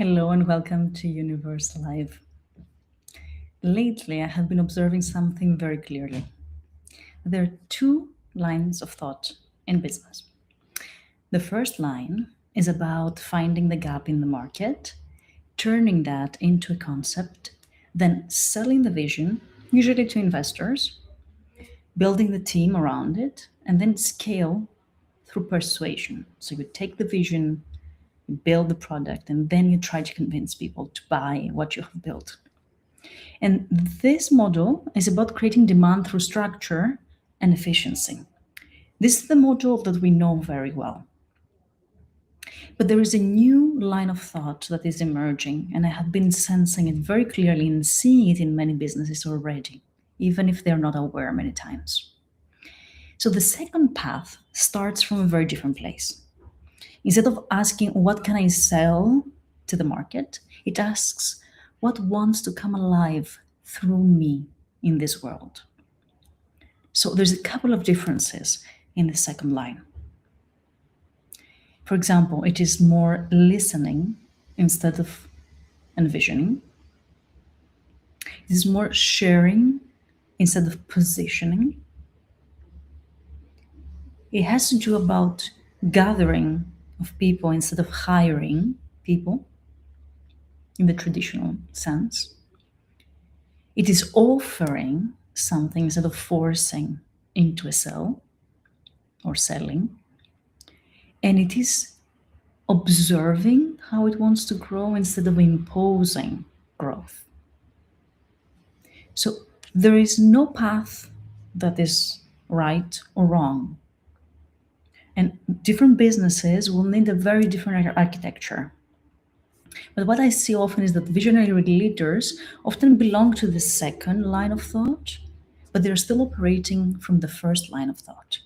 Hello and welcome to Universe Live. Lately, I have been observing something very clearly. There are two lines of thought in business. The first line is about finding the gap in the market, turning that into a concept, then selling the vision, usually to investors, building the team around it, and then scale through persuasion. So you take the vision, you build the product, and then you try to convince people to buy what you have built. And this model is about creating demand through structure and efficiency. This is the model that we know very well. But there is a new line of thought that is emerging, and I have been sensing it very clearly and seeing it in many businesses already, even if they're not aware many times. So the second path starts from a very different place. Instead of asking, what can I sell to the market? It asks, what wants to come alive through me in this world? So there's a couple of differences in the second line. For example, it is more listening instead of envisioning. It is more sharing instead of positioning. It has to do about gathering of people instead of hiring people in the traditional sense. It is offering something instead of forcing into a sell or selling. And it is observing how it wants to grow instead of imposing growth. So there is no path that is right or wrong. And different businesses will need a very different architecture. But what I see often is that visionary leaders often belong to the second line of thought, but they're still operating from the first line of thought.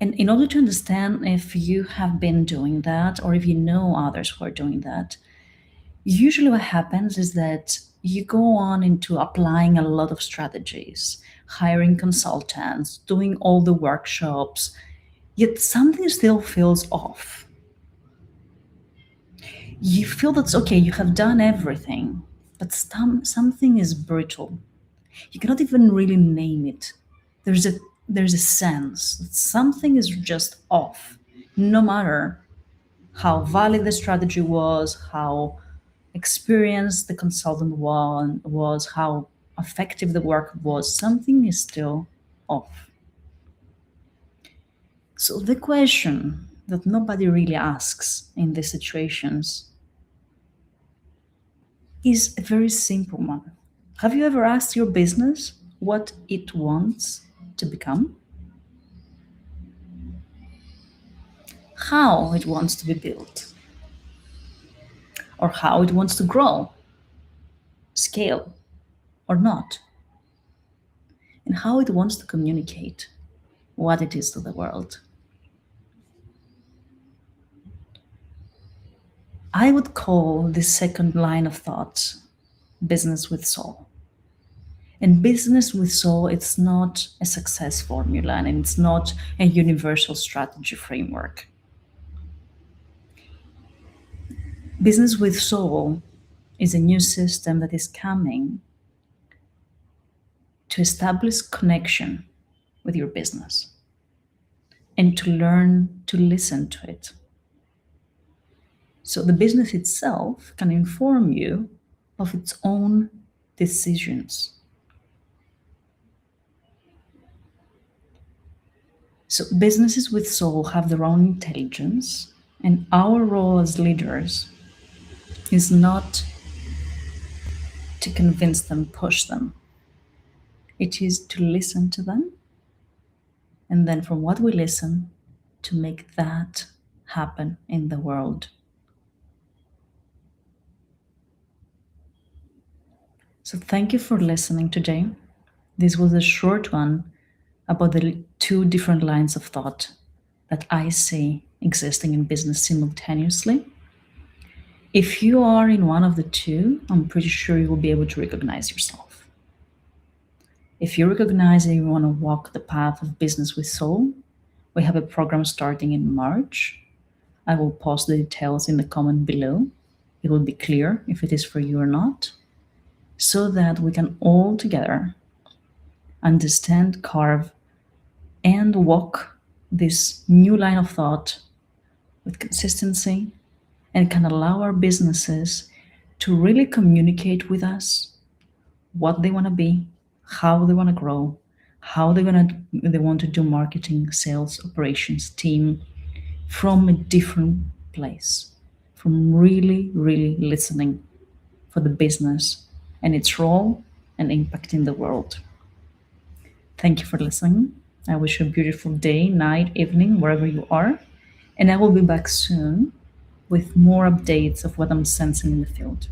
And in order to understand if you have been doing that or if you know others who are doing that, usually what happens is that you go on into applying a lot of strategies, hiring consultants, doing all the workshops, yet something still feels off. You feel that's okay, you have done everything, but something is brittle. You cannot even really name it. There's a sense that something is just off, no matter how valid the strategy was, how experienced the consultant was, how effective the work was. Something is still off. So the question that nobody really asks in these situations is a very simple one. Have you ever asked your business what it wants to become? How it wants to be built? Or how it wants to grow, scale, or not? And how it wants to communicate what it is to the world? I would call this second line of thought business with soul. And business with soul, it's not a success formula and it's not a universal strategy framework. Business with soul is a new system that is coming to establish connection with your business and to learn to listen to it. So the business itself can inform you of its own decisions. So businesses with soul have their own intelligence, and our role as leaders is not to convince them, push them. It is to listen to them, and then from what we listen, to make that happen in the world. So thank you for listening today. This was a short one about the two different lines of thought that I see existing in business simultaneously. If you are in one of the two, I'm pretty sure you will be able to recognize yourself. If you recognize that you want to walk the path of business with soul, we have a program starting in March I will post the details in the comment below. It will be clear if it is for you or not, so that we can all together understand, carve, and walk this new line of thought with consistency, and can allow our businesses to really communicate with us what they want to be, how they want to grow, how they want to do marketing, sales, operations, team, from a different place, from really, really listening for the business and its role and impact in the world. Thank you for listening. I wish you a beautiful day, night, evening, wherever you are. And I will be back soon with more updates of what I'm sensing in the field.